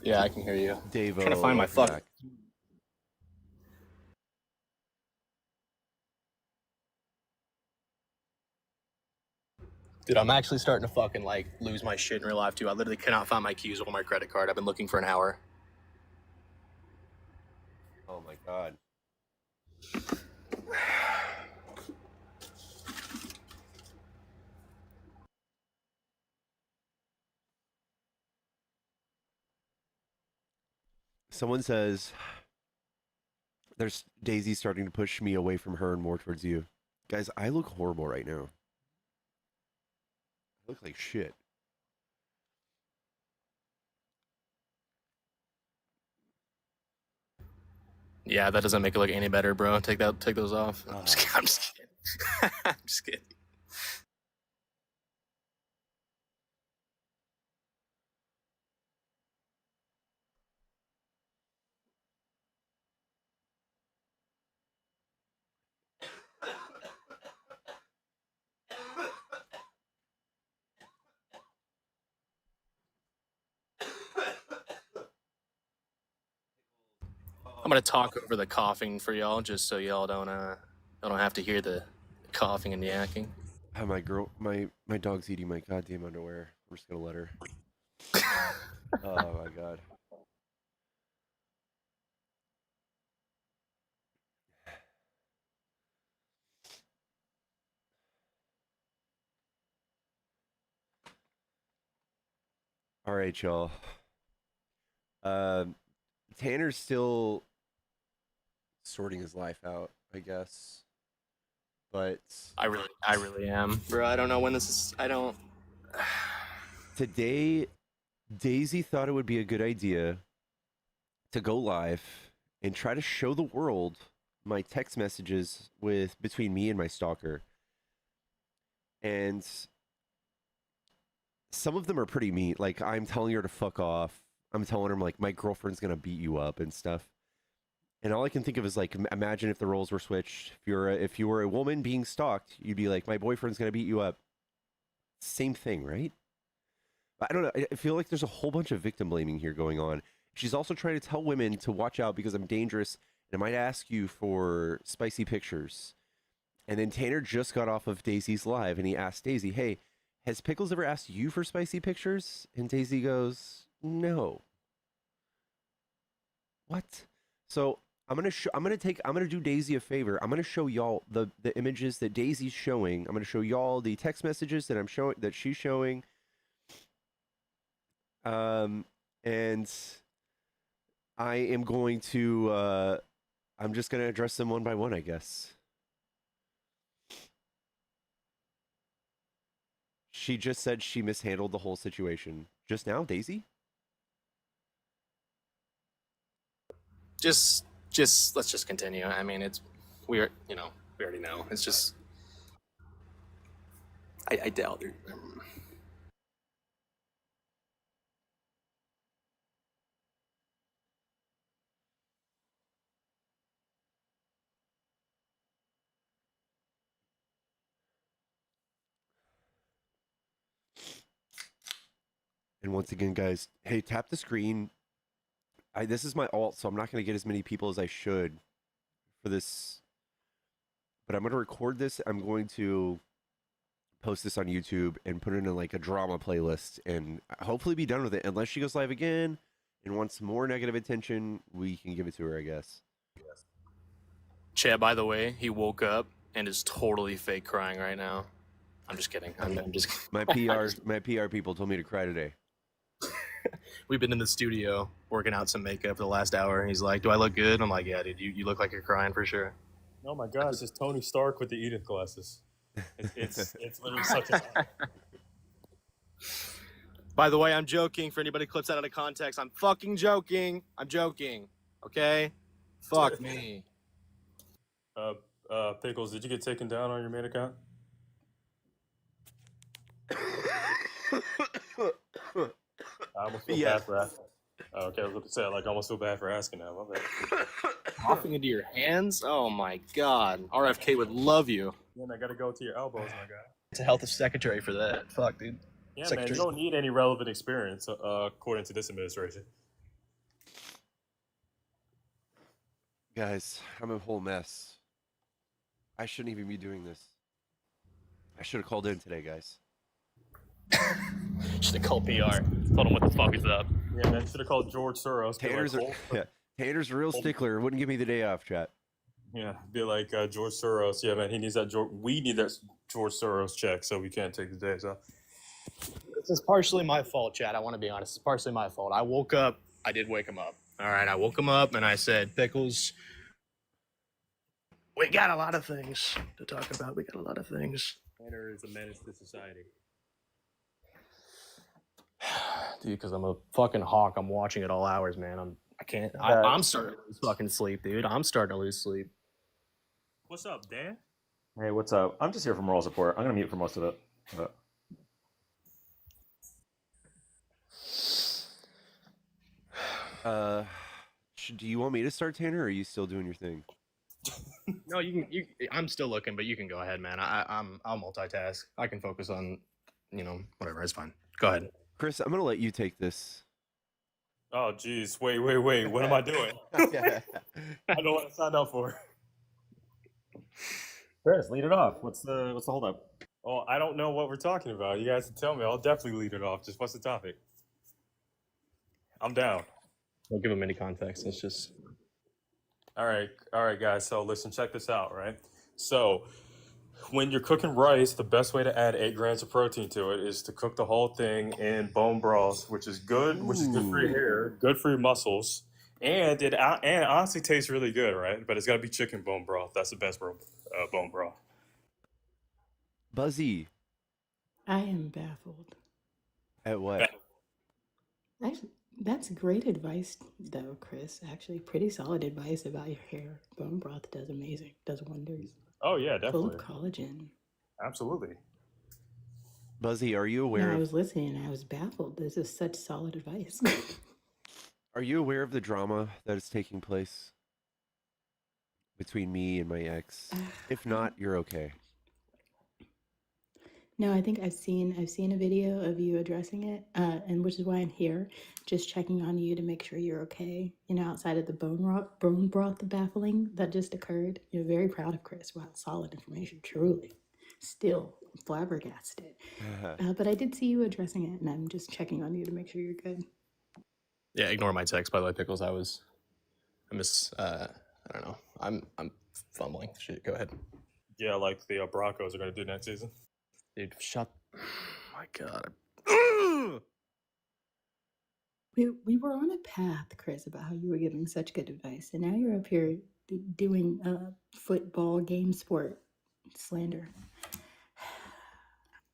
Yeah, I can hear you. Davo, Trying to find my welcome fuck. back. Dude, I'm actually starting to fucking like lose my shit in real life too. I literally cannot find my keys or my credit card. I've been looking for an hour. Oh my god. Someone says there's Daisy starting to push me away from her and more towards you. Guys, I look horrible right now. I look like shit. Yeah, that doesn't make it look any better, bro. Take those off. I'm just kidding. I'm just kidding. I'm gonna talk over the coughing for y'all, just so y'all don't have to hear the coughing and yakking. My dog's eating my goddamn underwear. I'm just gonna let her. Oh my god. All right, y'all. Tanner's still sorting his life out, I guess. But I really am, bro. I don't know when this is. I don't. today, Daisy thought it would be a good idea to go live and try to show the world my text messages with between me and my stalker. And some of them are pretty mean. Like I'm telling her to fuck off. I'm telling her like my girlfriend's gonna beat you up and stuff. And all I can think of is like, imagine if the roles were switched. If you were a woman being stalked, you'd be like, my boyfriend's gonna beat you up. Same thing, right? I don't know. I feel like there's a whole bunch of victim blaming here going on. She's also trying to tell women to watch out because I'm dangerous and I might ask you for spicy pictures. And then Tanner just got off of Daisy's live and he asked Daisy, "Hey, has Pickles ever asked you for spicy pictures?" And Daisy goes, "No." What? So I'm gonna do Daisy a favor. I'm gonna show y'all the images that Daisy's showing. I'm gonna show y'all the text messages that she's showing. And I am going to I'm just gonna address them one by one, I guess. She just said she mishandled the whole situation. Just now, Daisy? Just let's just continue. I mean, we already know. It's just I doubt it. And once again, guys, hey, tap the screen. This is my alt, so I'm not gonna get as many people as I should for this. But I'm gonna record this. I'm going to post this on YouTube and put it in like a drama playlist and hopefully be done with it. Unless she goes live again and wants more negative attention, we can give it to her, I guess. Chad, by the way, he woke up and is totally fake crying right now. I'm just kidding. I'm just My PR people told me to cry today. We've been in the studio working out some makeup for the last hour. He's like, "Do I look good?" I'm like, "Yeah, dude. You look like you're crying for sure." Oh my gosh, it's Tony Stark with the Edith glasses. It's literally such a. By the way, I'm joking. For anybody who clips that out of context, I'm fucking joking. I'm joking. Okay? Fuck me. Pickles, did you get taken down on your main account? I almost feel bad for asking. Oh, okay, I was going to say, I almost feel bad for asking now. My bad. Coughing into your hands? Oh my god. RFK would love you. Man, I got to go to your elbows, my guy. It's a health secretary for that. Fuck, dude. Yeah, Secretary. man, you don't need any relevant experience, according to this administration. Guys, I'm a whole mess. I shouldn't even be doing this. I should have called in today, guys. Should have called PR. Told him what the fuck is up. Yeah, man, should have called George Soros. Tanner's a real stickler. Wouldn't give me the day off, chat. Yeah, be like George Soros. Yeah, man, he needs that. We need that George Soros check, so we can't take the days off. This is partially my fault, Chad. I want to be honest. It's partially my fault. I woke up. I did wake him up. All right, I woke him up and I said, Pickles, we got a lot of things to talk about. We got a lot of things. Tanner is a menace to society. Dude, because I'm a fucking hawk. I'm watching at all hours, man. I can't. I'm starting to lose fucking sleep, dude. I'm starting to lose sleep. What's up, Dan? Hey, what's up? I'm just here for moral support. I'm gonna mute for most of it. Do you want me to start, Tanner, or are you still doing your thing? No, you can. I'm still looking, but you can go ahead, man. I'll multitask. I can focus on, whatever. It's fine. Go ahead, Chris. I'm gonna let you take this. Oh, geez. Wait. What am I doing? I know what I signed up for. Chris, lead it off. What's the holdup? Oh, I don't know what we're talking about. You guys can tell me. I'll definitely lead it off. Just what's the topic? I'm down. Don't give him any context. It's just. All right, guys. So listen, check this out, right? So when you're cooking rice, the best way to add 8 grams of protein to it is to cook the whole thing in bone broth, which is good for your hair, good for your muscles, and it honestly tastes really good, right? But it's got to be chicken bone broth. That's the best bone broth. Buzzy. I am baffled. At what? Actually, that's great advice, though, Chris. Actually, pretty solid advice about your hair. Bone broth does amazing, does wonders. Oh yeah, Full definitely. of collagen. Absolutely. Buzzy, are you aware? No, I was listening and I was baffled. This is such solid advice. Are you aware of the drama that is taking place between me and my ex? If not, you're okay. No, I think I've seen a video of you addressing it, and which is why I'm here, just checking on you to make sure you're okay. Outside of the bone broth baffling that just occurred. You're very proud of Chris. Wow, solid information, truly. Still flabbergasted. But I did see you addressing it, and I'm just checking on you to make sure you're good. Yeah, ignore my text, by the way, Pickles. I don't know. I'm fumbling. Shit, go ahead. Yeah, like the Broncos are going to do next season. Dude, shut. My God. We were on a path, Chris, about how you were giving such good advice, and now you're up here doing football game sport slander.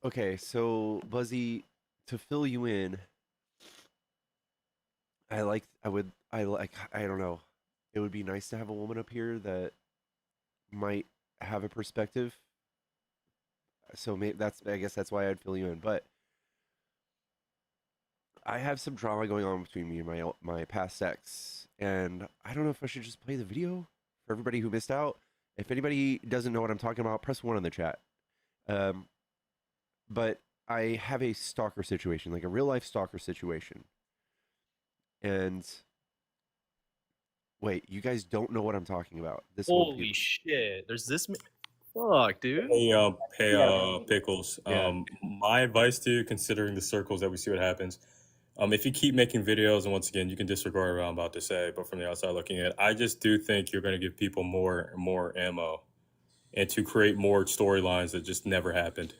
Okay, so Buzzy, to fill you in, I don't know. It would be nice to have a woman up here that might have a perspective. So I guess that's why I'd fill you in. But I have some drama going on between me and my past ex, and I don't know if I should just play the video for everybody who missed out. If anybody doesn't know what I'm talking about, press 1 in the chat. But I have a stalker situation, like a real life stalker situation. And wait, you guys don't know what I'm talking about. This Holy shit! There's this. Fuck, dude. Hey, Pickles. Yeah. My advice to you, considering the circles that we see what happens, if you keep making videos, and once again, you can disregard what I'm about to say, but from the outside looking in, I just do think you're going to give people more ammo, and to create more storylines that just never happened.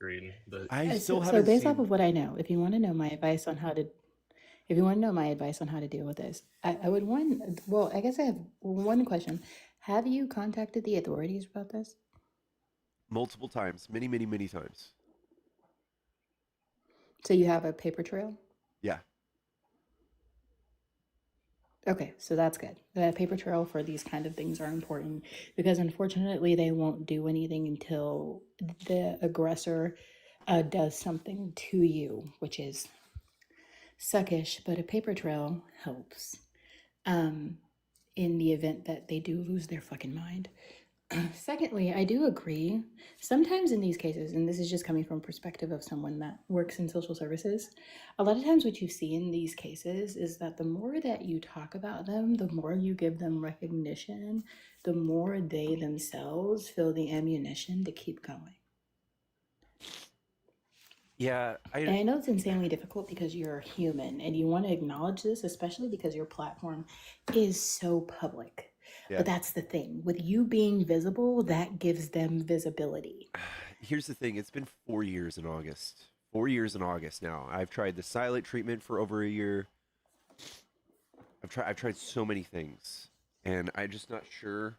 Agreed. So based off of what I know, if you want to know my advice on how to deal with this, I would I guess I have one question. Have you contacted the authorities about this? Multiple times, many, many, many times. So you have a paper trail? Yeah. Okay, so that's good. The paper trail for these kind of things are important because unfortunately they won't do anything until the aggressor does something to you, which is suckish, but a paper trail helps in the event that they do lose their fucking mind. Secondly, I do agree. Sometimes in these cases, and this is just coming from perspective of someone that works in social services, a lot of times what you see in these cases is that the more that you talk about them, the more you give them recognition, the more they themselves feel the ammunition to keep going. Yeah, And I know it's insanely difficult because you're human and you want to acknowledge this, especially because your platform is so public. yeah. But that's the thing. With you being visible, that gives them visibility. Here's the thing. It's been 4 years in August. 4 years in August now. I've tried the silent treatment for over a year. I've tried so many things, and I'm just not sure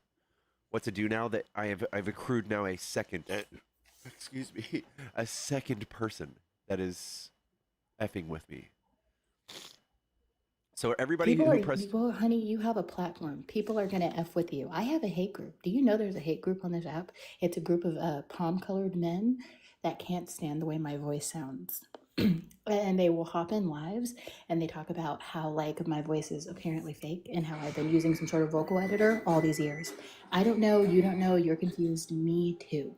what to do now that I've accrued now a second excuse me, a second person that is effing with me. So everybody People who are, pressed well, honey, you have a platform. People are going to F with you. I have a hate group. Do you know there's a hate group on this app? It's a group of palm colored men that can't stand the way my voice sounds. And they will hop in lives and they talk about how, like, my voice is apparently fake and how I've been using some sort of vocal editor all these years. I don't know. You don't know. You're confused. Me too.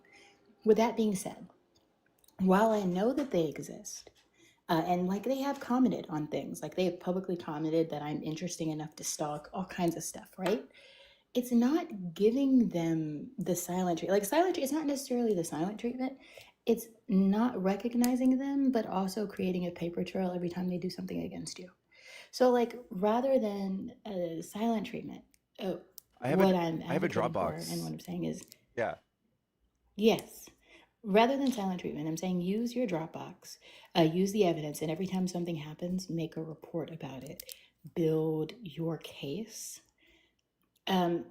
With that being said, while I know that they exist, and like they have commented on things, like they have publicly commented that I'm interesting enough to stalk, all kinds of stuff, right? It's not giving them the silent treatment. Like silent, it's not necessarily the silent treatment. It's not recognizing them, but also creating a paper trail every time they do something against you. So, like, rather than silent treatment, I have what a I'm I have a advocating for and what Dropbox. I'm saying is Yeah. yes. Rather than silent treatment, I'm saying use your Dropbox, use the evidence, and every time something happens, make a report about it. Build your case.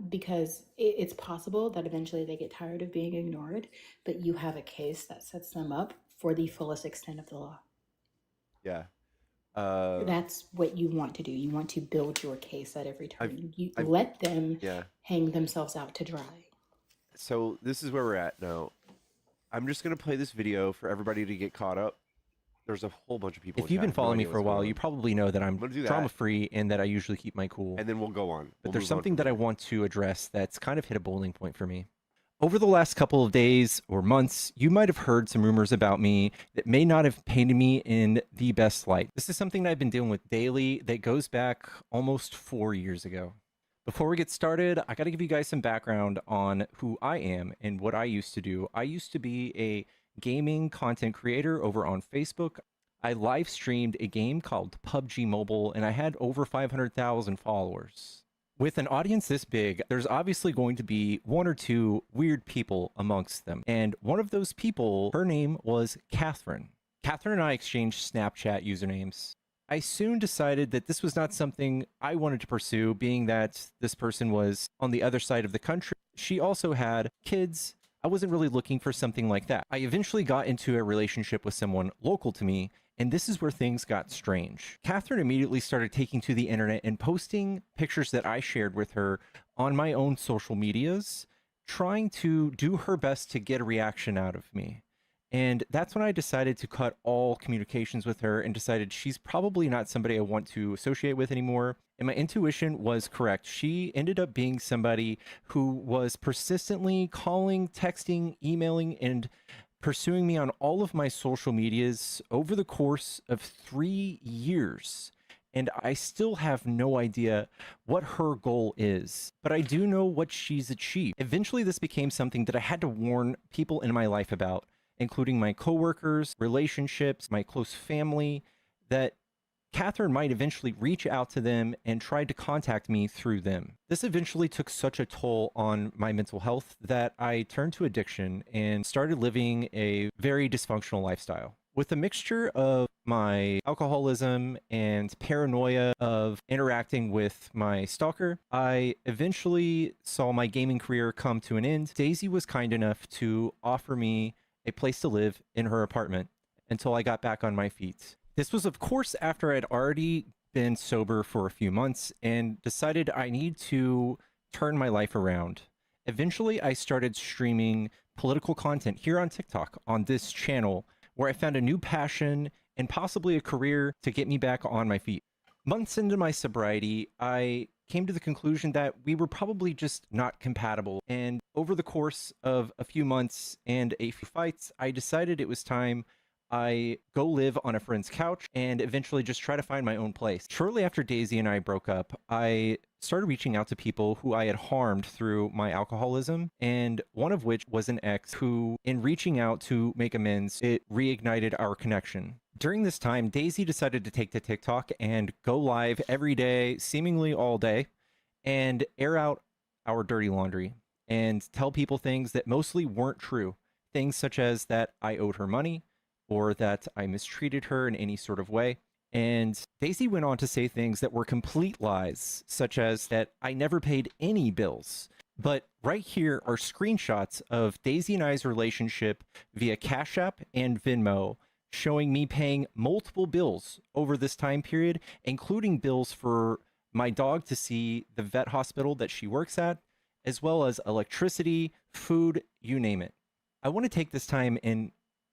Because it's possible that eventually they get tired of being ignored, but you have a case that sets them up for the fullest extent of the law. Yeah. Uh That's what you want to do. You want to build your case at every I've turn. You I've let them yeah. hang themselves out to dry. So this is where we're at now. I'm just gonna play this video for everybody to get caught up. There's a whole bunch of people If in you've chat. been I have no following me idea for a what's going while, you on. probably know that I'm I'm gonna do that, drama free and that I usually keep my cool. and then we'll go on. But We'll there's move on something from that I there. want to address that's kind of hit a boiling point for me. Over the last couple of days or months, you might have heard some rumors about me that may not have painted me in the best light. This is something that I've been dealing with daily that goes back almost 4 years ago. Before we get started, I got to give you guys some background on who I am and what I used to do. I used to be a gaming content creator over on Facebook. I live streamed a game called PUBG Mobile, and I had over 500,000 followers. With an audience this big, there's obviously going to be one or two weird people amongst them. And one of those people, her name was Catherine. Catherine and I exchanged Snapchat usernames. I soon decided that this was not something I wanted to pursue, being that this person was on the other side of the country. She also had kids. I wasn't really looking for something like that. I eventually got into a relationship with someone local to me, and this is where things got strange. Catherine immediately started taking to the internet and posting pictures that I shared with her on my own social medias, trying to do her best to get a reaction out of me. And that's when I decided to cut all communications with her and decided she's probably not somebody I want to associate with anymore. And my intuition was correct. She ended up being somebody who was persistently calling, texting, emailing, and pursuing me on all of my social medias over the course of 3 years. And I still have no idea what her goal is, but I do know what she's achieved. Eventually, this became something that I had to warn people in my life about, including my coworkers, relationships, my close family, that Catherine might eventually reach out to them and try to contact me through them. This eventually took such a toll on my mental health that I turned to addiction and started living a very dysfunctional lifestyle. With a mixture of my alcoholism and paranoia of interacting with my stalker, I eventually saw my gaming career come to an end. Daisy was kind enough to offer me a place to live in her apartment until I got back on my feet. This was, of course, after I'd already been sober for a few months and decided I need to turn my life around. Eventually, I started streaming political content here on TikTok on this channel, where I found a new passion and possibly a career to get me back on my feet. Months into my sobriety, I came to the conclusion that we were probably just not compatible. And over the course of a few months and a few fights, I decided it was time I go live on a friend's couch and eventually just try to find my own place. Shortly after Daisy and I broke up, I started reaching out to people who I had harmed through my alcoholism, and one of which was an ex who, in reaching out to make amends, it reignited our connection. During this time, Daisy decided to take to TikTok and go live every day, seemingly all day, and air out our dirty laundry and tell people things that mostly weren't true. Things such as that I owed her money, or that I mistreated her in any sort of way. And Daisy went on to say things that were complete lies, such as that I never paid any bills. But right here are screenshots of Daisy and I's relationship via Cash App and Venmo, showing me paying multiple bills over this time period, including bills for my dog to see the vet hospital that she works at, as well as electricity, food, you name it. I want to take this time and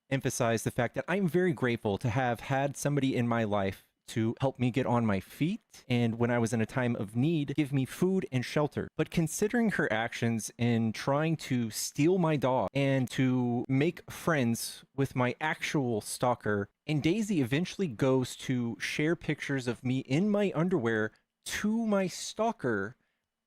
emphasize the fact that I'm very grateful to have had somebody in my life to help me get on my feet, and when I was in a time of need, give me food and shelter. But considering her actions in trying to steal my dog and to make friends with my actual stalker, and Daisy eventually goes to share pictures of me in my underwear to my stalker,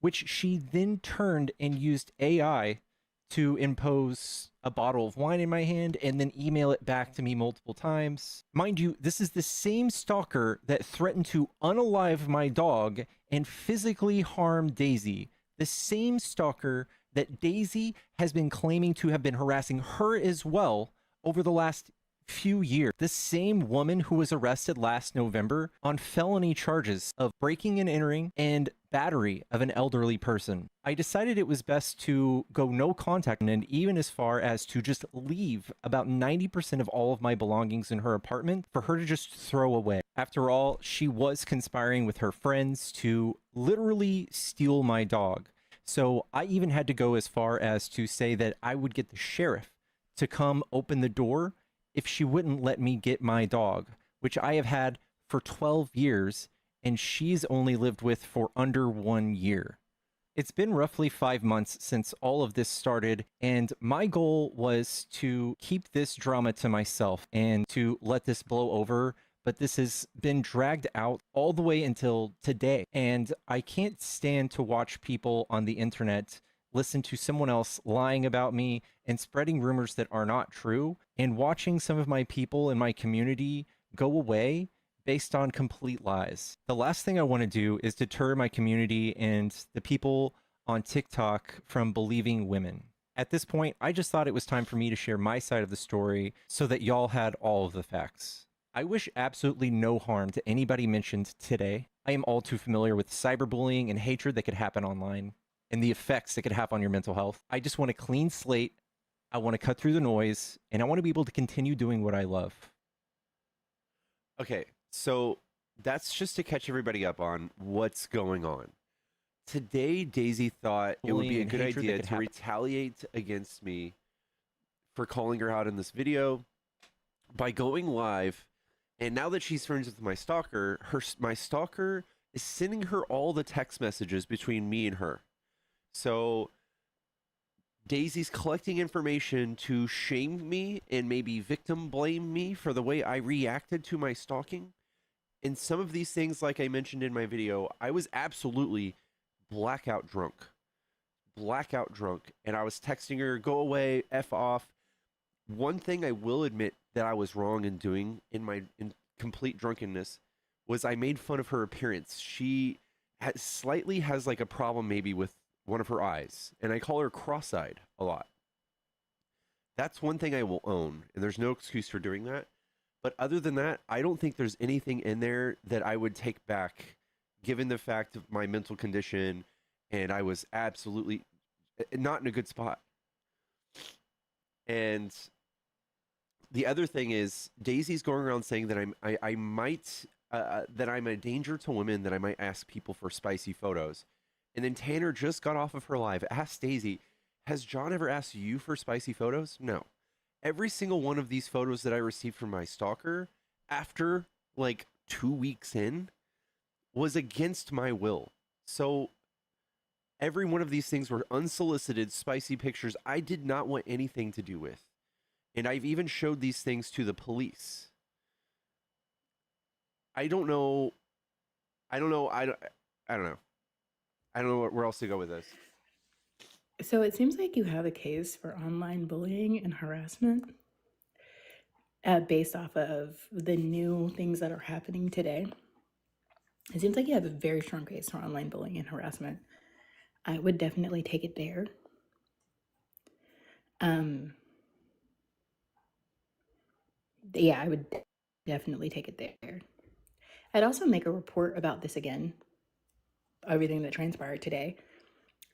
which she then turned and used AI to impose a bottle of wine in my hand and then email it back to me multiple times. Mind you, this is the same stalker that threatened to unalive my dog and physically harm Daisy. The same stalker that Daisy has been claiming to have been harassing her as well over the last few years. The same woman who was arrested last November on felony charges of breaking and entering and battery of an elderly person. I decided it was best to go no contact, and even as far as to just leave about 90% of all of my belongings in her apartment for her to just throw away. After all, she was conspiring with her friends to literally steal my dog. So I even had to go as far as to say that I would get the sheriff to come open the door if she wouldn't let me get my dog, which I have had for 12 years, and she's only lived with for under 1 year. It's been roughly 5 months since all of this started, and my goal was to keep this drama to myself and to let this blow over, but this has been dragged out all the way until today, and I can't stand to watch people on the internet listen to someone else lying about me and spreading rumors that are not true, and watching some of my people in my community go away based on complete lies. The last thing I want to do is deter my community and the people on TikTok from believing women. At this point, I just thought it was time for me to share my side of the story so that y'all had all of the facts. I wish absolutely no harm to anybody mentioned today. I am all too familiar with cyberbullying and hatred that could happen online and the effects it could have on your mental health. I just want a clean slate. I want to cut through the noise, and I want to be able to continue doing what I love. Okay, so that's just to catch everybody up on what's going on. Today, Daisy thought it would be Bullying a and good hatred that idea could to happen. retaliate against me for calling her out in this video by going live. And now that she's friends with my stalker, my stalker is sending her all the text messages between me and her. So Daisy's collecting information to shame me and maybe victim blame me for the way I reacted to my stalking. And some of these things, like I mentioned in my video, I was absolutely blackout drunk. Blackout drunk. And I was texting her, go away, F off. One thing I will admit that I was wrong in doing in complete drunkenness was I made fun of her appearance. She slightly has like a problem maybe with one of her eyes, and I call her cross-eyed a lot. That's one thing I will own, and there's no excuse for doing that. But other than that, I don't think there's anything in there that I would take back, given the fact of my mental condition, and I was absolutely not in a good spot. And the other thing is, Daisy's going around saying that that I'm a danger to women, that I might ask people for spicy photos. And then Tanner just got off of her live, asked Daisy, has John ever asked you for spicy photos? No. Every single one of these photos that I received from my stalker, after like 2 weeks in, was against my will. So every one of these things were unsolicited, spicy pictures I did not want anything to do with. And I've even showed these things to the police. I don't know. I don't know. I don't know. I don't know where else to go with this. So it seems like you have a case for online bullying and harassment based off of the new things that are happening today. It seems like you have a very strong case for online bullying and harassment. I would definitely take it there. Yeah, I would definitely take it there. I'd also make a report about this again, everything that transpired today.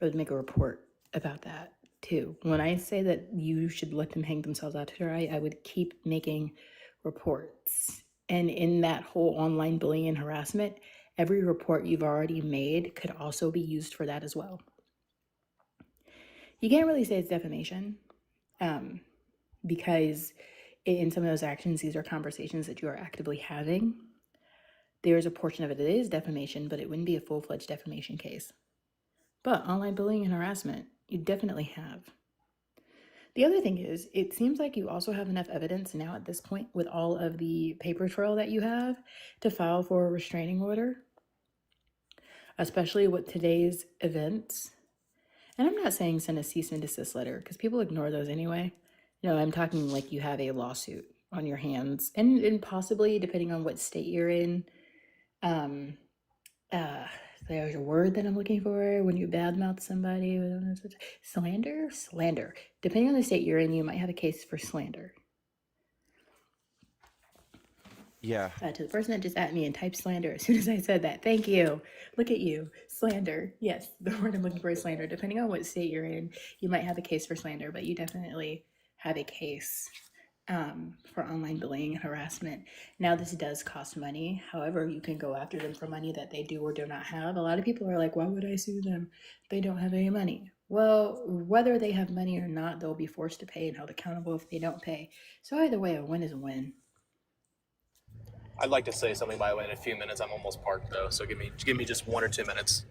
I would make a report about that too. When I say that you should let them hang themselves out to dry, I would keep making reports. And in that whole online bullying and harassment, every report you've already made could also be used for that as well. You can't really say it's defamation because in some of those actions, these are conversations that you are actively having. There's a portion of it that is defamation, but it wouldn't be a full-fledged defamation case. But online bullying and harassment, you definitely have. The other thing is, it seems like you also have enough evidence now at this point with all of the paper trail that you have to file for a restraining order, especially with today's events. And I'm not saying send a cease and desist letter because people ignore those anyway. No, I'm talking like you have a lawsuit on your hands and possibly, depending on what state you're in, there's a word that I'm looking for when you badmouth somebody. Slander. Depending on the state you're in, you might have a case for slander. Yeah. To the person that just at me and typed slander as soon as I said that, thank you. Look at you. Slander. Yes, the word I'm looking for is slander. Depending on what state you're in, you might have a case for slander, but you definitely have a case for online bullying and harassment. Now, this does cost money. However, you can go after them for money that they do or do not have. A lot of people are like, why would I sue them? They don't have any money. Well, whether they have money or not, they'll be forced to pay and held accountable if they don't pay. So either way, a win is a win. I'd like to say something, by the way, in a few minutes. I'm almost parked though, so give me just 1 or 2 minutes.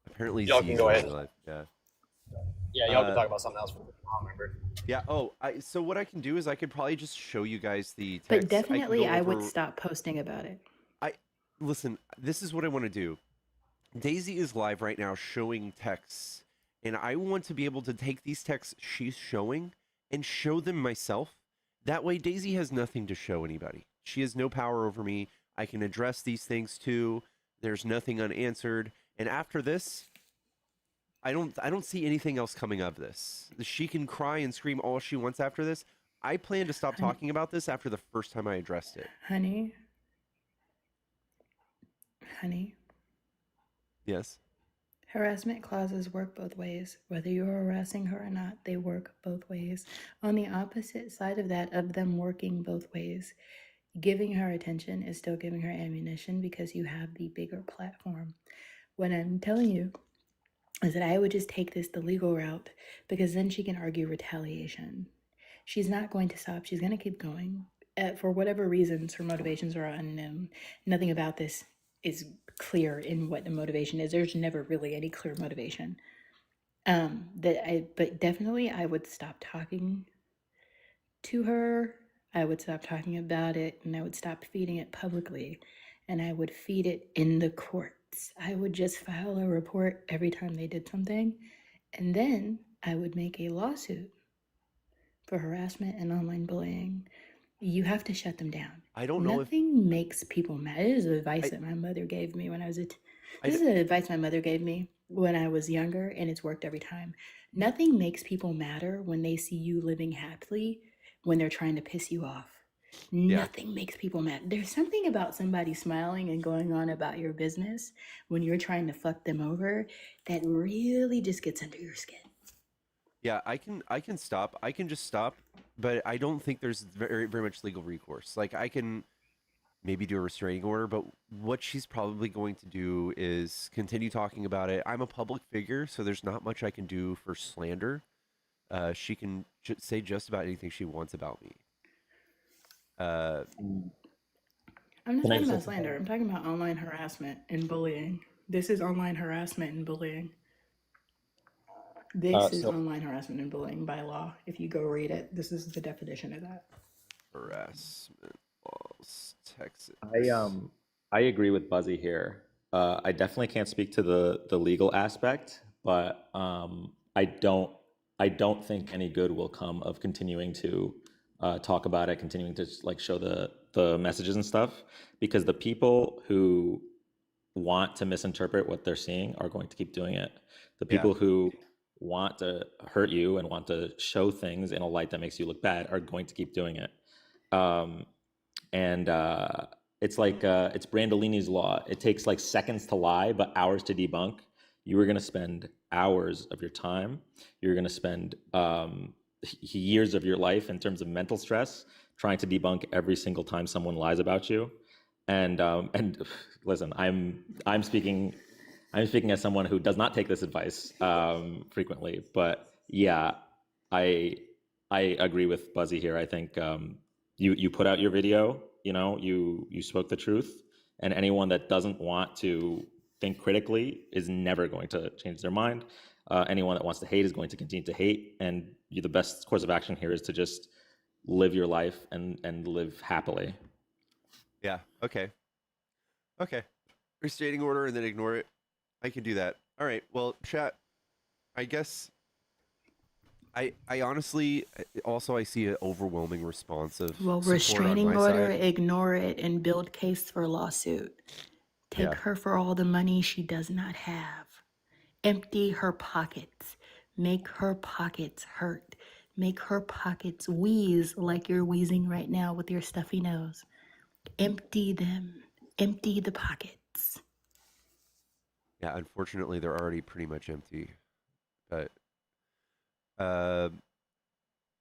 Apparently, Y'all can Z's go only ahead. left. Yeah. Yeah, y'all can talk about something else. I'll remember. Yeah. Oh, so what I can do is I could probably just show you guys the text. But definitely, I would over... stop posting about it. Listen, this is what I want to do. Daisy is live right now showing texts, and I want to be able to take these texts she's showing and show them myself. That way, Daisy has nothing to show anybody. She has no power over me. I can address these things too. There's nothing unanswered. And after this, I don't see anything else coming of this. She can cry and scream all she wants after this. I plan to stop talking about this after the first time I addressed it. Honey. Yes. Harassment clauses work both ways. Whether you're harassing her or not, they work both ways. On the opposite side of that, of them working both ways, giving her attention is still giving her ammunition because you have the bigger platform. What I'm telling you is that I would just take this the legal route because then she can argue retaliation. She's not going to stop. She's going to keep going. For whatever reasons, her motivations are unknown. Nothing about this is clear in what the motivation is. There's never really any clear motivation. But definitely I would stop talking to her. I would stop talking about it, and I would stop feeding it publicly, and I would feed it in the courts. I would just file a report every time they did something, and then I would make a lawsuit for harassment and online bullying. You have to shut them down. I don't know Nothing makes people mad. This is advice that my mother gave me when I was this is the advice my mother gave me when I was younger, and it's worked every time. Nothing makes people madder when they see you living happily when they're trying to piss you off. Nothing makes people mad. There's something about somebody smiling and going on about your business when you're trying to fuck them over that really just gets under your skin. Yeah, I can stop. I can just stop, but I don't think there's very much legal recourse. Like, I can maybe do a restraining order, but what she's probably going to do is continue talking about it. I'm a public figure, so there's not much I can do for slander. She can say just about anything she wants about me. I'm not Can I talking say about something? slander. I'm talking about online harassment and bullying. This is online harassment and bullying. This is So online harassment and bullying by law. If you go read it, this is the definition of that. Harassment laws, Texas. I agree with Buzzy here. I definitely can't speak to the legal aspect, but I don't think any good will come of continuing to talk about it, continuing to like show the messages and stuff, because the people who want to misinterpret what they're seeing are going to keep doing it. The Yeah. people who want to hurt you and want to show things in a light that makes you look bad are going to keep doing it. Um, and it's like it's Brandolini's law. It takes like seconds to lie, but hours to debunk. You are going to spend hours of your time. You're going to spend years of your life in terms of mental stress trying to debunk every single time someone lies about you. And listen, I'm speaking as someone who does not take this advice frequently, but yeah, I I agree with Buzzy here. I think you put out your video, you spoke the truth, and anyone that doesn't want to think critically is never going to change their mind. Anyone that wants to hate is going to continue to hate, and the best course of action here is to just live your life and live happily. Yeah. Okay. Okay. Restating order and then ignore it. I can do that. All right. Well, chat. I guess. I honestly also I see an overwhelming response of Well, support on restraining my order, side. ignore it, and build case for lawsuit. Take Yeah. her for all the money she does not have. Empty her pockets. Make her pockets hurt. Make her pockets wheeze like you're wheezing right now with your stuffy nose. Empty them. Empty the pockets. Yeah. Unfortunately, they're already pretty much empty. But uh,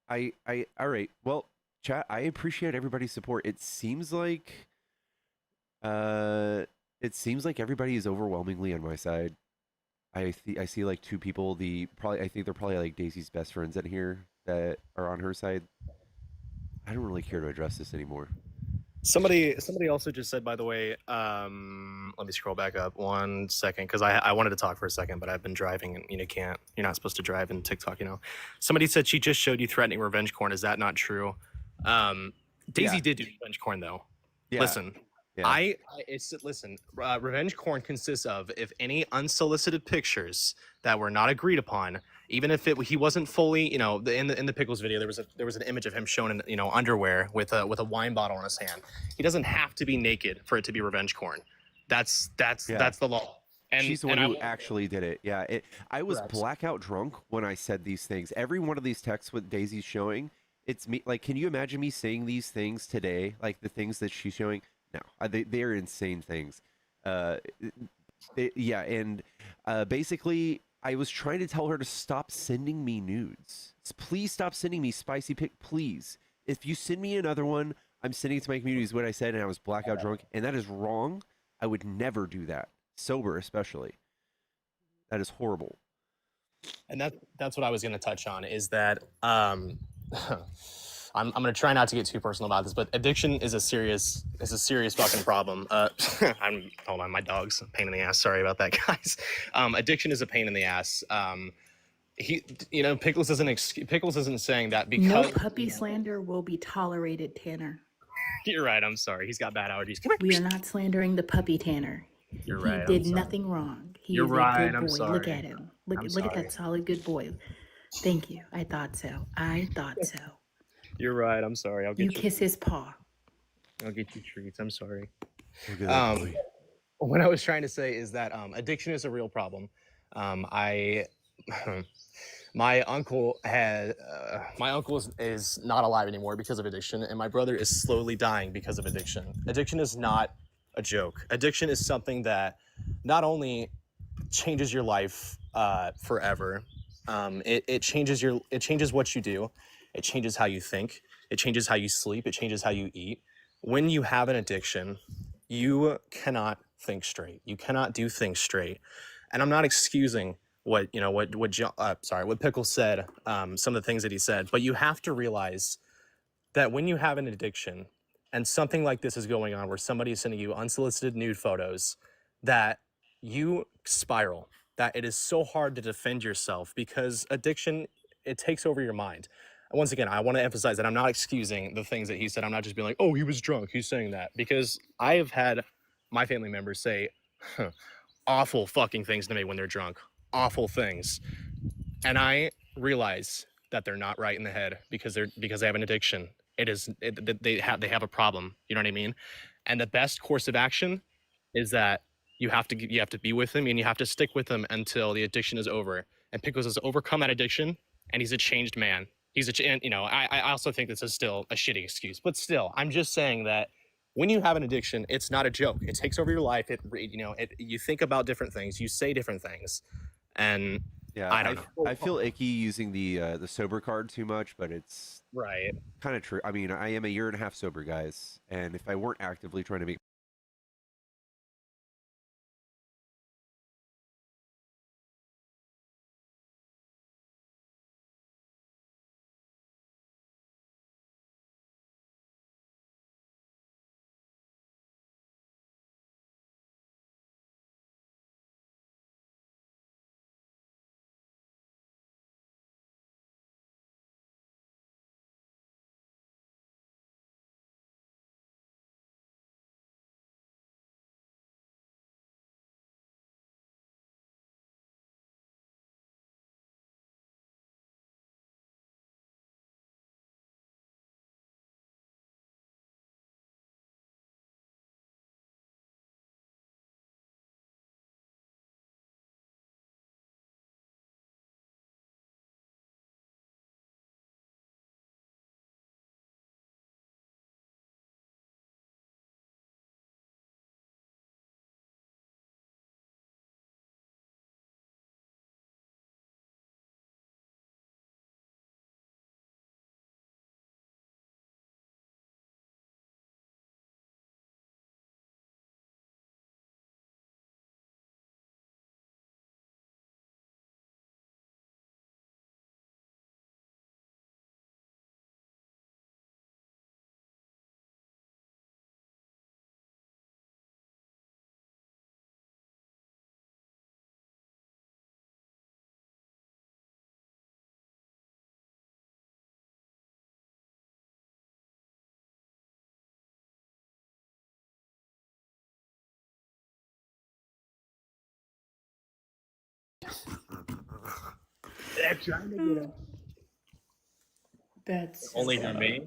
all right. Well, chat. I appreciate everybody's support. It seems like everybody is overwhelmingly on my side. I see like two people. I think they're probably like Daisy's best friends in here that are on her side. I don't really care to address this anymore. Somebody also just said, by the way, let me scroll back up 1 second, because I wanted to talk for a second, but I've been driving, and you're not supposed to drive in TikTok. Somebody said she just showed you threatening revenge corn. Is that not true? Daisy Yeah. did do revenge corn though. Yeah. Listen, Yeah. revenge corn consists of, if any unsolicited pictures that were not agreed upon, even if he wasn't fully, in the Pickles video, there was an image of him shown in underwear with a wine bottle in his hand. He doesn't have to be naked for it to be revenge corn. That's Yeah. the law. And She's the one who actually did it. Yeah. I was Correct. blackout drunk when I said these things. Every one of these texts with Daisy's showing, it's me. Like, can you imagine me saying these things today? Like the things that she's showing? No, they're insane things. Basically, I was trying to tell her to stop sending me nudes. Please stop sending me spicy pic. Please, if you send me another one, I'm sending it to my community. Is what I said, and I was blackout drunk, and that is wrong. I would never do that, sober especially. That is horrible. And that's what I was going to touch on, is that I'm going to try not to get too personal about this, but addiction is a serious fucking problem. Hold on, my dog's a pain in the ass. Sorry about that, guys. Addiction is a pain in the ass. Pickles isn't saying that because No puppy slander will be tolerated, Tanner. You're right. I'm sorry. He's got bad allergies. Come here. We are not slandering the puppy, Tanner. You're right. He did nothing wrong. He You're is right, a good I'm boy. sorry. Look at him. Look at that solid good boy. Thank you. I thought so. You're right. I'm sorry. You kiss his paw. I'll get you treats. I'm sorry. Look at that boy. What I was trying to say is that addiction is a real problem. My uncle is not alive anymore because of addiction, and my brother is slowly dying because of addiction. Addiction is not a joke. Addiction is something that not only changes your life forever, it changes what you do, it changes how you think, it changes how you sleep, it changes how you eat. When you have an addiction, you cannot think straight. You cannot do things straight. And I'm not excusing what Pickle said, some of the things that he said, but you have to realize that when you have an addiction, and something like this is going on where somebody is sending you unsolicited nude photos, that you spiral, that it is so hard to defend yourself because addiction, it takes over your mind. And once again, I want to emphasize that I'm not excusing the things that he said. I'm not just being like, oh, he was drunk, he's saying that, because I have had my family members say awful fucking things to me when they're drunk, awful things. And I realize that they're not right in the head because they have an addiction. They have a problem. You know what I mean? And the best course of action is that you have to be with him and you have to stick with him until the addiction is over. And Pickles has overcome that addiction, and he's a changed man. And, you know, I also think this is still a shitty excuse, but still, I'm just saying that when you have an addiction, it's not a joke. It takes over your life. You think about different things, you say different things, and Yeah, I don't know. I feel icky using the sober card too much, but it's Right. kind of true. I mean, I am a year and a half sober, guys, and if I weren't actively trying to make They're trying to get him. That's Only to me.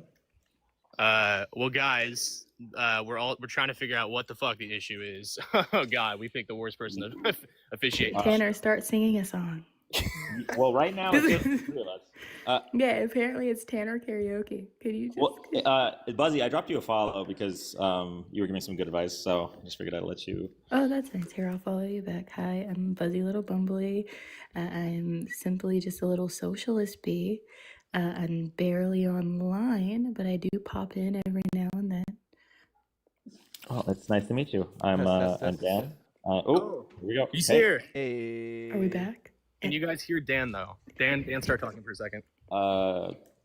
Well, guys, we're trying to figure out what the fuck the issue is. Oh God, we picked the worst person to officiate. Tanner, start singing a song. Well, right now it's just the three of us. Yeah, apparently it's Tanner karaoke. Could you just? Well, Buzzy, I dropped you a follow because you were giving me some good advice, so I just figured I'd let you. Oh, that's nice. Here, I'll follow you back. Hi, I'm Buzzy Little Bumbly. I'm simply just a little socialist bee. I'm barely online, but I do pop in every now and then. Oh, it's nice to meet you. I'm Test. Dan. Here we go. He's Hey. here. Hey, Are we back? Can you guys hear Dan though? Dan, start talking for a second.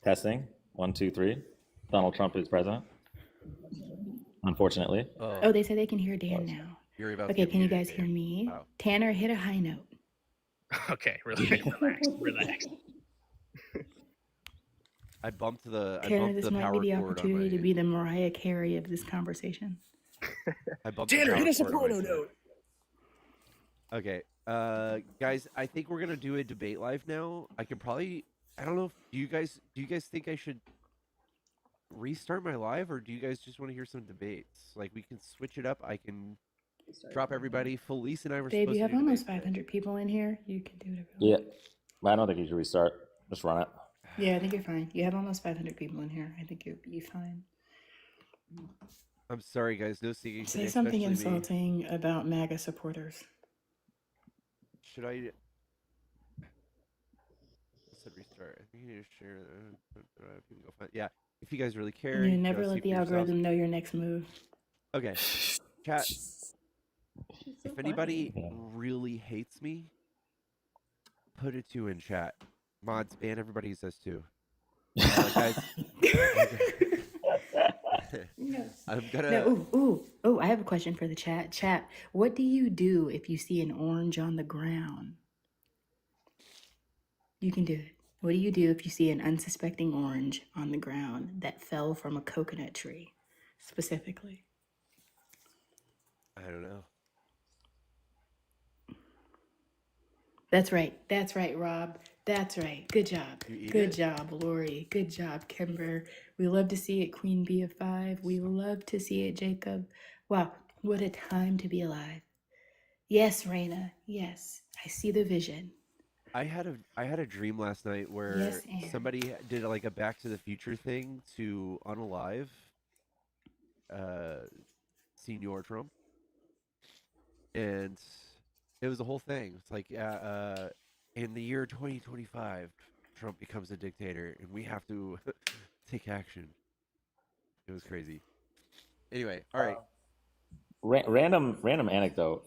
Testing. 1, 2, 3. Donald Trump is president. Unfortunately. Oh, they say they can hear Dan now. You're about to Okay, get can you muted, guys hear Dan. me? Wow. Tanner, hit a high note. Okay, relax. I bumped the Tanner, this might power be the cord on opportunity to my. be the Mariah Carey of this conversation. I bumped Tanner, the hit power a cord on my soprano phone. note. Okay, guys, I think we're gonna do a debate live now. I could probably, I don't know if do you guys think I should restart my live, or do you guys just want to hear some debates? Like, we can switch it up. I can drop everybody. Felice and I were Babe, supposed you to have do almost debates 500 people in here. You can do whatever. Yeah. I don't think you should restart. Just run it. Yeah, I think you're fine. You have almost 500 people in here. I think you'll be fine. I'm sorry, guys. No singing Say today, something especially me. insulting about MAGA supporters. Should I? I said restart. I think you need to share. People go find. Yeah, if you guys really care, You can never go see let the for yourselves. algorithm know your next move. Okay, chat. If anybody Yeah. really hates me, put a 2 in chat. Mods, ban everybody who says 2. Guys, No. I'm gonna. No, ooh, I have a question for the chat. Chat, what do you do if you see an orange on the ground? You can do it. What do you do if you see an unsuspecting orange on the ground that fell from a coconut tree, specifically? I don't know. That's right. That's right, Rob. That's right. Good job. You eat Good it? job, Lori. Good job, Kimber. We love to see it, Queen Bee of Five. We love to see it, Jacob. Wow, what a time to be alive. Yes, Raina. Yes, I see the vision. I had a dream last night where Yes, Aaron. somebody did like a Back to the Future thing to unalive Senior Trump, and it was a whole thing. It's like, in the year 2025, Trump becomes a dictator, and we have to take action. It was crazy. Anyway, all right. Random anecdote.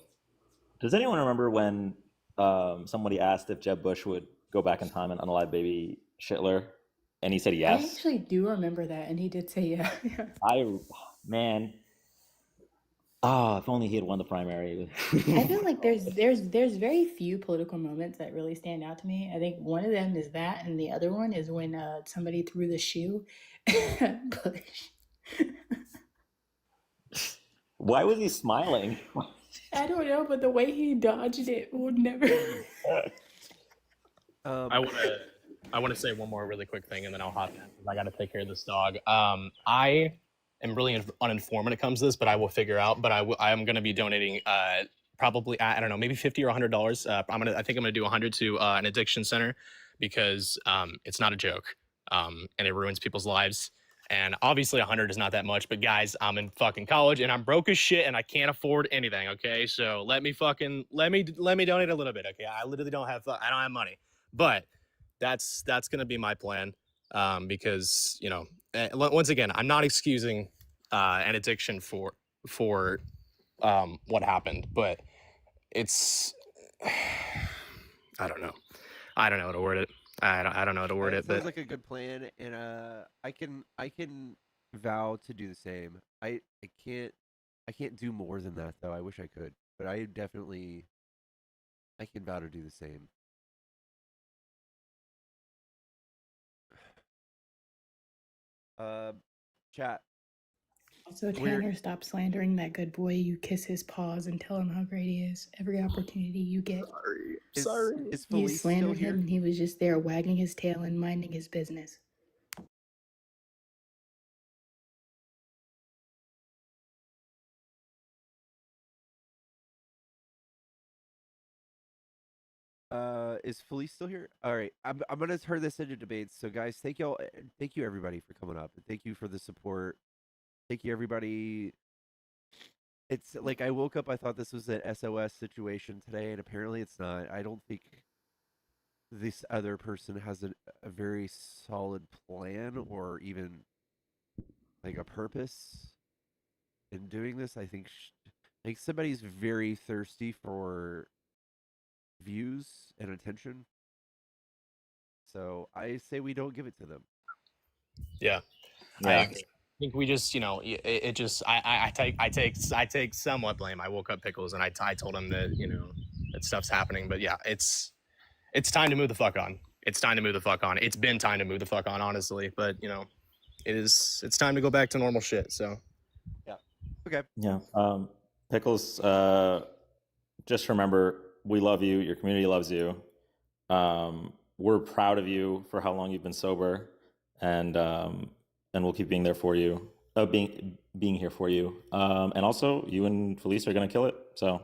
Does anyone remember when somebody asked if Jeb Bush would go back in time and unalive baby Shitler, and he said I yes? actually do remember that, and he did say yeah. Man, if only he had won the primary. I feel like there's very few political moments that really stand out to me. I think one of them is that, and the other one is when somebody threw the shoe at Bush. Why was he smiling? I don't know, but the way he dodged it would never. I want to say one more really quick thing, and then I'll hop in because I got to take care of this dog. I am really uninformed when it comes to this, but I will figure out. But I am going to be donating probably I don't know, maybe $50 or $100. I think I'm gonna do 100 to an addiction center because it's not a joke, and it ruins people's lives. And obviously 100 is not that much, but guys, I'm in fucking college and I'm broke as shit and I can't afford anything. Okay, so let me donate a little bit. Okay, I literally don't have money, but that's gonna be my plan, because once again, I'm not excusing an addiction for what happened, but it's I don't know how to word it. I don't know how to word It it, sounds but like a good plan, and I can vow to do the same. I can't do more than that though. I wish I could, but I can vow to do the same. Chat. So We're- Tanner, stop slandering that good boy. You kiss his paws and tell him how great he is. Every opportunity you get. sorry. Is You Felice still slandered here? him, and he was just there wagging his tail and minding his business. Is Felice still here? All right, I'm gonna turn this into debates. So guys, thank you everybody for coming up, and thank you for the support. Thank you everybody. It's like I woke up, I thought this was an SOS situation today, and apparently it's not. I don't think this other person has a very solid plan or even like a purpose in doing this. I think somebody's very thirsty for views and attention. So I say we don't give it to them. Yeah. Yeah. I think we just, it just, I take somewhat blame. I woke up Pickles and I told him that, that stuff's happening. But yeah, it's time to move the fuck on. It's time to move the fuck on. It's been time to move the fuck on, honestly. But, it's time to go back to normal shit. So, Yeah. Okay. Yeah. Pickles, just remember, we love you. Your community loves you. We're proud of you for how long you've been sober, and we'll keep being there for you, being here for you. And also, you and Felice are gonna kill it. So,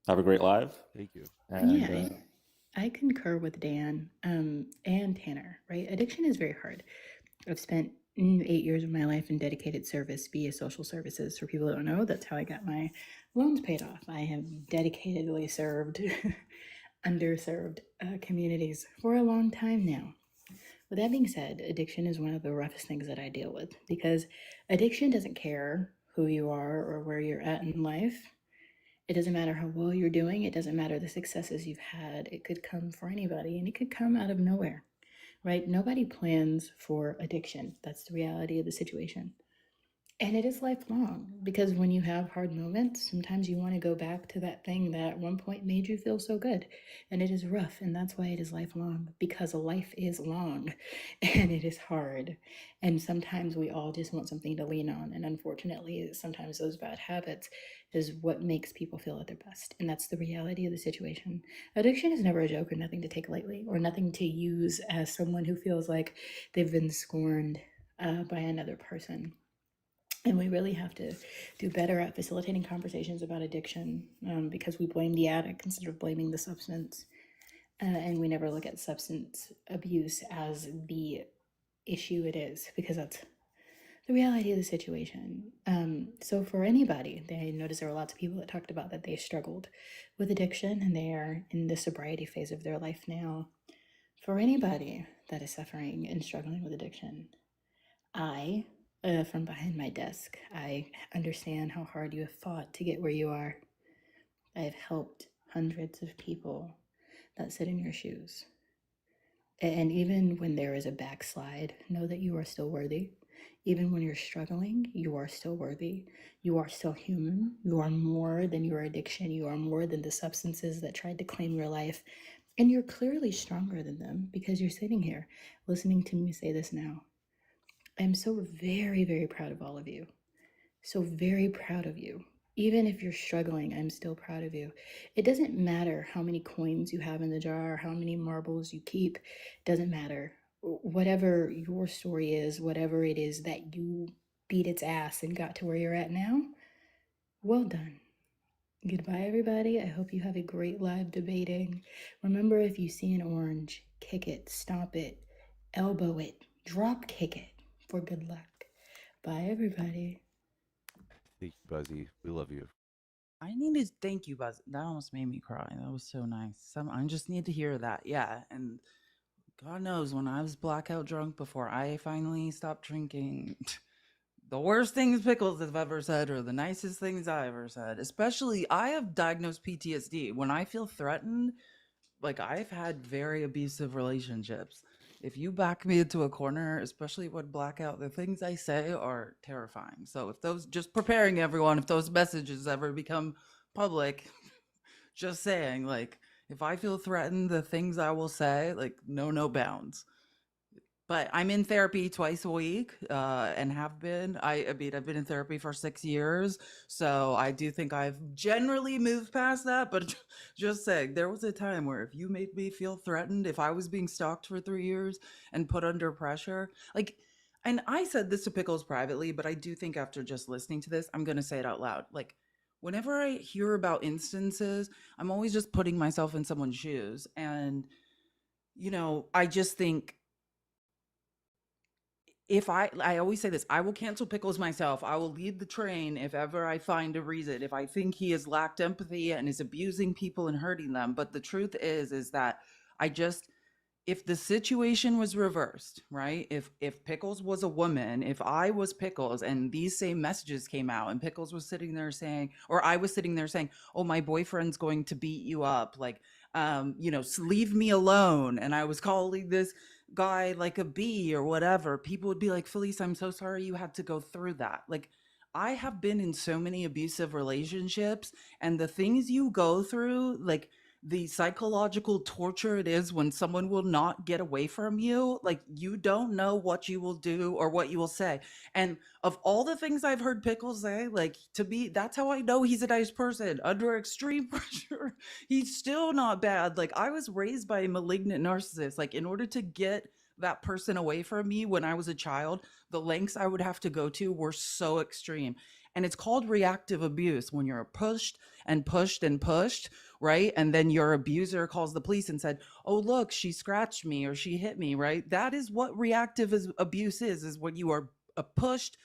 have a great live. Thank you. And, Yeah, I concur with Dan and Tanner, right? Addiction is very hard. I've spent 8 years of my life in dedicated service via social services. For people that don't know, that's how I got my loans paid off. I have dedicatedly served underserved communities for a long time now. With that being said, addiction is one of the roughest things that I deal with because addiction doesn't care who you are or where you're at in life. It doesn't matter how well you're doing. It doesn't matter the successes you've had. It could come for anybody and it could come out of nowhere, right? Nobody plans for addiction. That's the reality of the situation. And it is lifelong because when you have hard moments, sometimes you want to go back to that thing that at one point made you feel so good. And it is rough. And that's why it is lifelong, because life is long and it is hard. And sometimes we all just want something to lean on. And unfortunately, sometimes those bad habits is what makes people feel at their best. And that's the reality of the situation. Addiction is never a joke or nothing to take lightly or nothing to use as someone who feels like they've been scorned by another person. And we really have to do better at facilitating conversations about addiction because we blame the addict instead of blaming the substance. And we never look at substance abuse as the issue it is, because that's the reality of the situation. So for anybody, I noticed there were lots of people that talked about that they struggled with addiction and they are in the sobriety phase of their life now. For anybody that is suffering and struggling with addiction, from behind my desk, I understand how hard you have fought to get where you are. I have helped hundreds of people that sit in your shoes. And even when there is a backslide, know that you are still worthy. Even when you're struggling, you are still worthy. You are still human. You are more than your addiction. You are more than the substances that tried to claim your life. And you're clearly stronger than them because you're sitting here listening to me say this now. I'm so very, very proud of all of you. So very proud of you. Even if you're struggling, I'm still proud of you. It doesn't matter how many coins you have in the jar, how many marbles you keep. It doesn't matter. Whatever your story is, whatever it is that you beat its ass and got to where you're at now, well done. Goodbye, everybody. I hope you have a great live debating. Remember, if you see an orange, kick it, stomp it, elbow it, drop kick it for good luck. Bye, everybody. Thank you, Buzzy. We love you. I need to thank you, Buzz. That almost made me cry. That was so nice. I just need to hear that. Yeah. And God knows when I was blackout drunk before I finally stopped drinking, the worst things Pickles have ever said are the nicest things I ever said. Especially, I have diagnosed PTSD. When I feel threatened, like I've had very abusive relationships. If you back me into a corner, especially when blackout, the things I say are terrifying. So if those, just preparing everyone, if those messages ever become public, just saying, like, if I feel threatened, the things I will say, like, no bounds. But I'm in therapy twice a week, and have been. I mean, I've been in therapy for 6 years, so I do think I've generally moved past that. But just saying, there was a time where if you made me feel threatened, if I was being stalked for 3 years and put under pressure, like, and I said this to Pickles privately, but I do think after just listening to this, I'm gonna say it out loud. Like, whenever I hear about instances, I'm always just putting myself in someone's shoes, and I just think, if I always say this, I will cancel Pickles myself. I will lead the train if ever I find a reason. If I think he has lacked empathy and is abusing people and hurting them. But the truth is that I just, if the situation was reversed, right? If Pickles was a woman, if I was Pickles and these same messages came out and Pickles was sitting there saying, or I was sitting there saying, "Oh, my boyfriend's going to beat you up," like, leave me alone. And I was calling this guy like a bee or whatever. People would be like, "Felice, I'm so sorry you had to go through that." Like, I have been in so many abusive relationships, and the things you go through, like the psychological torture it is when someone will not get away from you, like, you don't know what you will do or what you will say. And of all the things I've heard Pickles say, like, to me, that's how I know he's a nice person. Under extreme pressure, he's still not bad. Like, I was raised by a malignant narcissist. Like, in order to get that person away from me when I was a child, the lengths I would have to go to were so extreme. And it's called reactive abuse, when you're pushed and pushed and pushed, right? And then your abuser calls the police and said, "Oh, look, she scratched me or she hit me," right? That is what reactive abuse is when you are pushed,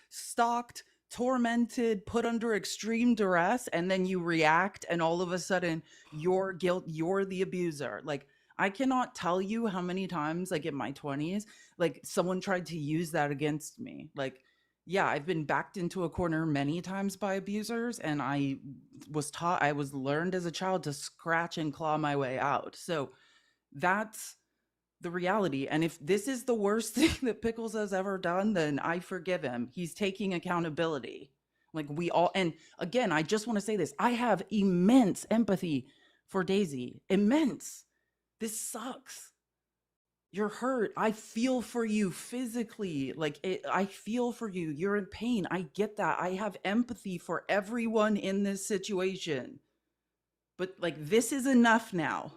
stalked, tormented, put under extreme duress, and then you react, and all of a sudden you're you're the abuser. Like, I cannot tell you how many times, like in my 20s, like someone tried to use that against me. Like, yeah, I've been backed into a corner many times by abusers, and I was learned as a child to scratch and claw my way out. So that's the reality. And if this is the worst thing that Pickles has ever done, then I forgive him. He's taking accountability. Like we all, and again, I just want to say this. I have immense empathy for Daisy. Immense. This sucks. You're hurt. I feel for you physically. I feel for you. You're in pain. I get that. I have empathy for everyone in this situation. But like, this is enough now.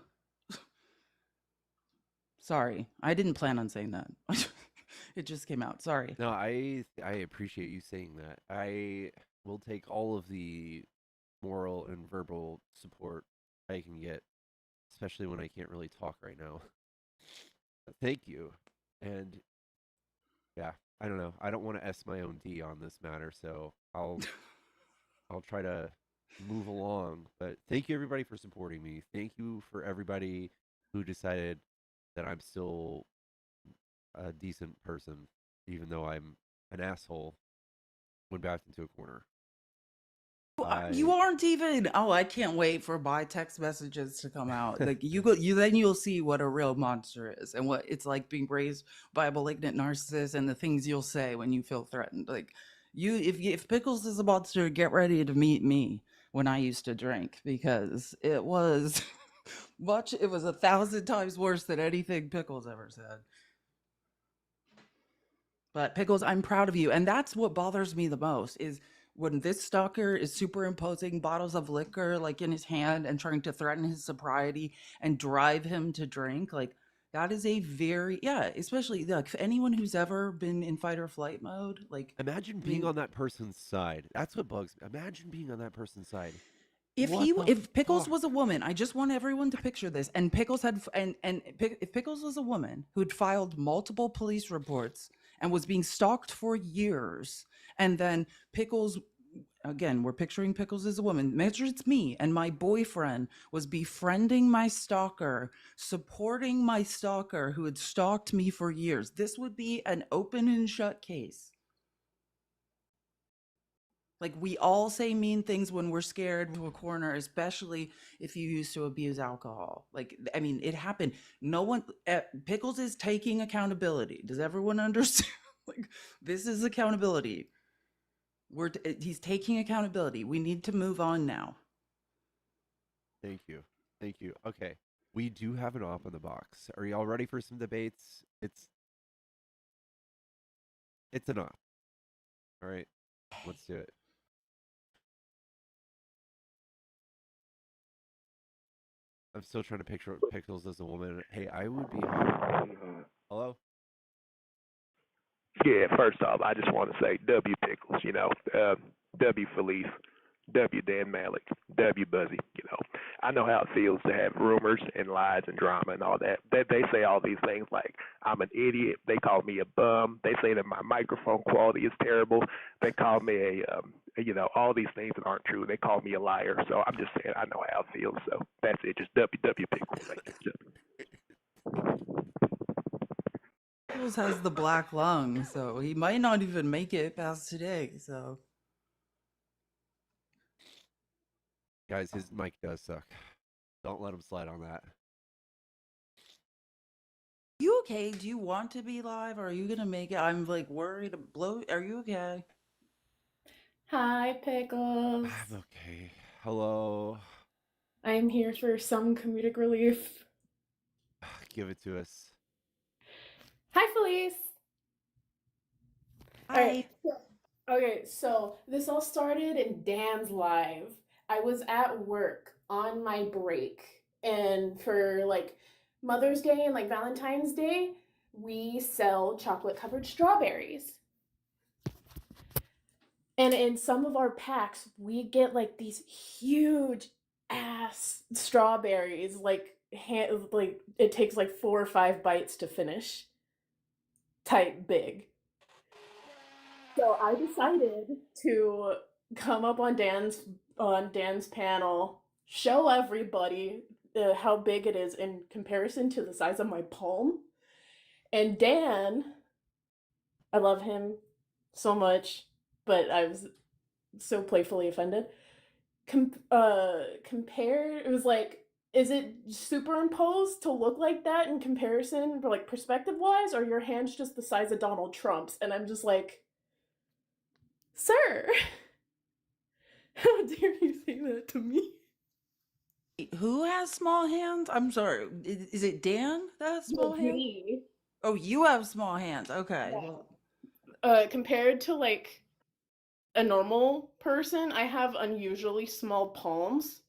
Sorry. I didn't plan on saying that. It just came out. Sorry. No, I appreciate you saying that. I will take all of the moral and verbal support I can get, especially when I can't really talk right now. Thank you. And yeah, I don't know. I don't want to S my own D on this matter, so I'll try to move along. But thank you everybody for supporting me. Thank you for everybody who decided that I'm still a decent person, even though I'm an asshole when backed into a corner. You aren't even. Oh, I can't wait for my text messages to come out. Like then you'll see what a real monster is and what it's like being raised by a malignant narcissist and the things you'll say when you feel threatened. Like if Pickles is a monster, get ready to meet me when I used to drink, because it was it was 1,000 times worse than anything Pickles ever said. But Pickles, I'm proud of you. And that's what bothers me the most is when this stalker is superimposing bottles of liquor like in his hand and trying to threaten his sobriety and drive him to drink. Like that is a very, especially like anyone who's ever been in fight or flight mode. Like imagine being on that person's side. That's what bugs me. Imagine being on that person's side. If Pickles was a woman, I just want everyone to picture this. And Pickles had if Pickles was a woman who'd filed multiple police reports and was being stalked for years, and then Pickles, again, we're picturing Pickles as a woman. Measure it's me and my boyfriend was befriending my stalker, supporting my stalker who had stalked me for years. This would be an open and shut case. Like we all say mean things when we're scared to a corner, especially if you used to abuse alcohol. Like, I mean, it happened. No one, Pickles is taking accountability. Does everyone understand? Like, this is accountability. He's taking accountability. We need to move on now. Thank you. Thank you. Okay. We do have an op in the box. Are y'all ready for some debates? It's an op. All right. Let's do it. I'm still trying to picture what Pickles as a woman. Hey, I would be hot. Hello? Yeah, first off, I just want to say W Pickles, W Felice, W Dan Malik, W Buzzy, I know how it feels to have rumors and lies and drama and all that. They say all these things like I'm an idiot. They call me a bum. They say that my microphone quality is terrible. They call me all these things that aren't true. They call me a liar. So I'm just saying I know how it feels. So that's it. Just W Pickles. Thank you. Pickles has the black lung, so he might not even make it past today. So, Guys, his mic does suck. Don't let him slide on that. you okay? Do you want to be live? Or are you gonna make it? I'm like worried to blow. Are you okay? Hi, Pickles. I'm okay. Hello. I'm here for some comedic relief. Give it to us. Hi, Felice. Hi. All right. Okay, so this all started in Dan's live. I was at work on my break, and for like Mother's Day and like Valentine's Day, we sell chocolate-covered strawberries. And in some of our packs, we get like these huge ass strawberries, like it takes like 4 or 5 bites to finish. Type big. So I decided to come up on Dan's panel, show everybody how big it is in comparison to the size of my palm. And Dan, I love him so much, but I was so playfully offended. Compared, it was like is it superimposed to look like that in comparison, for like perspective wise, or your hand's just the size of Donald Trump's? And I'm just like, sir, how dare you say that to me? Who has small hands? I'm sorry. Is it Dan that has small hands? Me. Oh, you have small hands. Okay. Well, Compared to like a normal person, I have unusually small palms.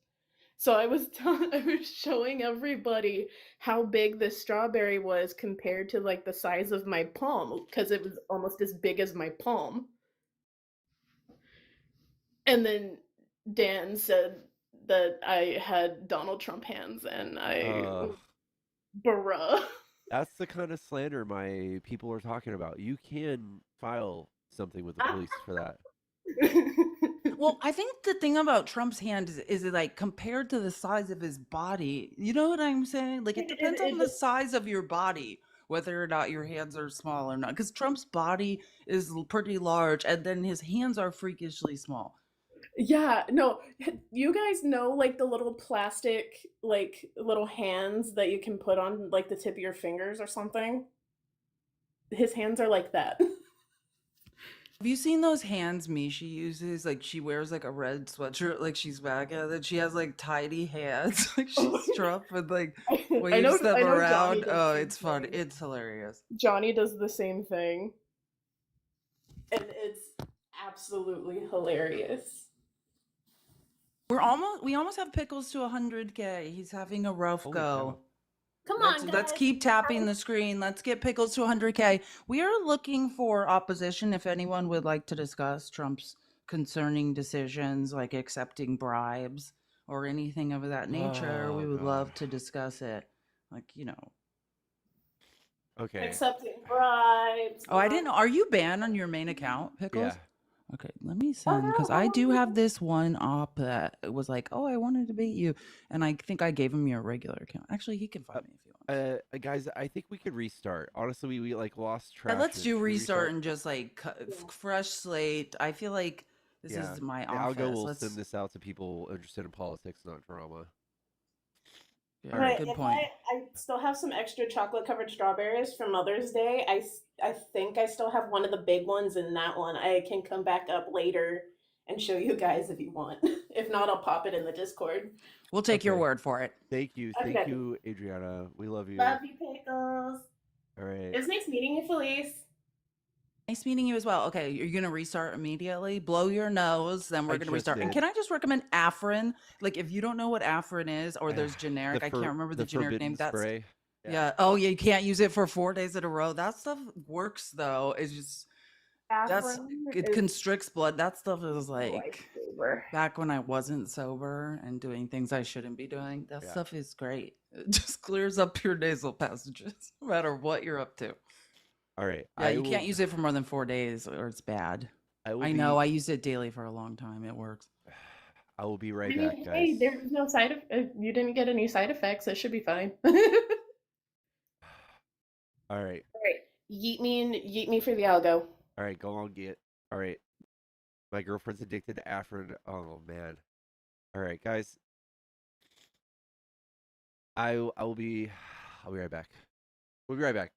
So I was I was showing everybody how big this strawberry was compared to like the size of my palm, because it was almost as big as my palm. And then Dan said that I had Donald Trump hands, and bruh. That's the kind of slander my people are talking about. You can file something with the police for that. well, I think the thing about Trump's hand is like compared to the size of his body. You know what I'm saying? Like it depends on the size of your body, whether or not your hands are small or not. Because Trump's body is pretty large, and then his hands are freakishly small. Yeah, no, you guys know like the little plastic, like little hands that you can put on like the tip of your fingers or something? His hands are like that. Have you seen those hands Misha uses? Like she wears like a red sweatshirt, like she's MAGA, that she has like tiny hands, like she's Trump, and like waves them around. Oh, it's fun. It's hilarious. Johnny does the same thing. And it's absolutely hilarious. We almost have Pickles to 100K. He's having a rough Holy go. cow. Come on, guys. Let's keep tapping the screen. Let's get Pickles to 100K. We are looking for opposition. If anyone would like to discuss Trump's concerning decisions, like accepting bribes or anything of that nature, we would love to discuss it. Like, you know. Okay. Accepting bribes. Oh, I didn't know. Are you banned on your main account, Pickles? Yeah. Okay, let me send, because I do have this one op that was like, oh, I wanted to beat you. And I think I gave him your regular account. Actually, he can find me if he wants. Guys, I think we could restart. Honestly, we like lost track. Let's do restart and just like fresh slate. I feel like this is my office. Algo will send this out to people interested in politics, not drama. Yeah, right, good point. I still have some extra chocolate covered strawberries for Mother's Day. I think I still have one of the big ones in that one. I can come back up later and show you guys if you want. If not, I'll pop it in the Discord. We'll take your word for it. Thank you. Okay. Thank you, Adriana. We love you. Love you, Pickles. All right. It was nice meeting you, Felice. Nice meeting you as well. Okay, you're gonna restart immediately. Blow your nose, then we're gonna restart. And can I just recommend Afrin? Like, if you don't know what Afrin is, or there's generic, I can't remember the generic name. That's spray. Yeah. Oh, yeah. You can't use it for 4 days in a row. That stuff works though. It's just it constricts blood. That stuff is like back when I wasn't sober and doing things I shouldn't be doing. That stuff is great. It just clears up your nasal passages, no matter what you're up to. All right. Yeah, you can't use it for more than 4 days or it's bad. I know. I used it daily for a long time. It works. I will be right back, guys. Hey, there's no you didn't get any side effects. It should be fine. All right. All right. Yeet me for the algo. All right, go on, get. All right. My girlfriend's addicted to Afrin. Oh man. All right, guys. I'll be right back. We'll be right back.